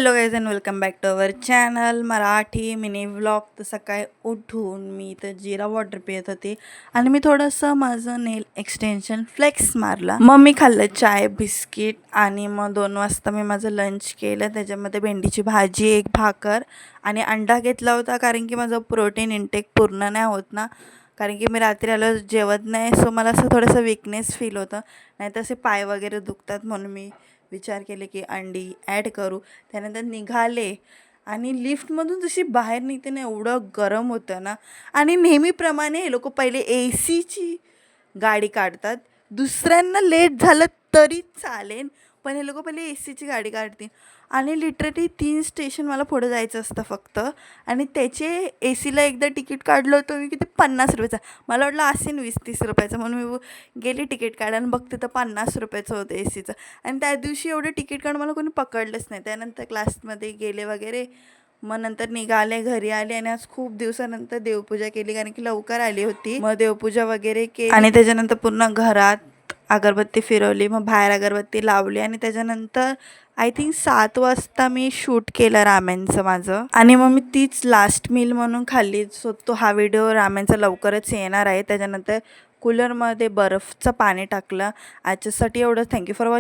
Hello guys and welcome back to our channel Marathi mini vlog. तर सकाळी उठून मी तर जिरा वॉटर पित होते आणि मी थोडंसं माझं नेल एक्सटेन्शन फ्लेक्स मारला. मग मी खाल्लं चाय बिस्किट आणि मग 2 वाजता मी माझं लंच केलं. त्याच्यामध्ये भेंडीची भाजी, एक भाकर आणि अंडा घेतला होता, कारण की माझं प्रोटीन इंटेक पूर्ण नाही होत ना, कारण की मी रात्री आलं जेवत नाही. सो मला असं थोडंसं विकनेस फील होतं, नाही तर असे पाय वगैरे दुखतात, म्हणून मी विचार केले की अंडी ॲड करू. त्यानंतर निघाले आणि लिफ्टमधून जशी बाहेर निघते ना, एवढं गरम होतं ना. आणि नेहमीप्रमाणे हे लोक पहिले ए सीची गाडी काढतात. दुसऱ्यांना लेट झालं तरी चालेल, पण हे लोक पहिले ए सीची गाडी काढतील. आणि लिटरली 3 स्टेशन मला पुढं जायचं असतं फक्त, आणि त्याचे ए सीला एकदा तिकीट काढलं होतं मी, किती 50 रुपयाचा. मला वाटलं असेल 20-30 रुपयाचं, म्हणून मी गेली तिकीट काढायला, बघते तर 50 रुपयाचं होतं ए सीचं. आणि त्या दिवशी एवढं तिकीट काढून मला कोणी पकडलंच नाही. त्यानंतर क्लासमध्ये गेले वगैरे, मग नंतर निघाले, घरी आले आणि आज खूप दिवसानंतर देवपूजा केली, कारण की लवकर आली होती. मग देवपूजा वगैरे केली आणि त्याच्यानंतर पूर्ण घरात अगरबत्ती फिरवली, मग बाहेर अगरबत्ती लावली. आणि त्याच्यानंतर आय थिंक 7 वाजता मी शूट केलं रामेनचं माझं, आणि मग मी तीच लास्ट मील म्हणून खाल्ली. सो तो हा व्हिडिओ रामेनचा लवकरच येणार आहे. त्याच्यानंतर कूलरमध्ये बर्फचं पाणी टाकलं. आजच्यासाठी एवढं. Thank you for watching.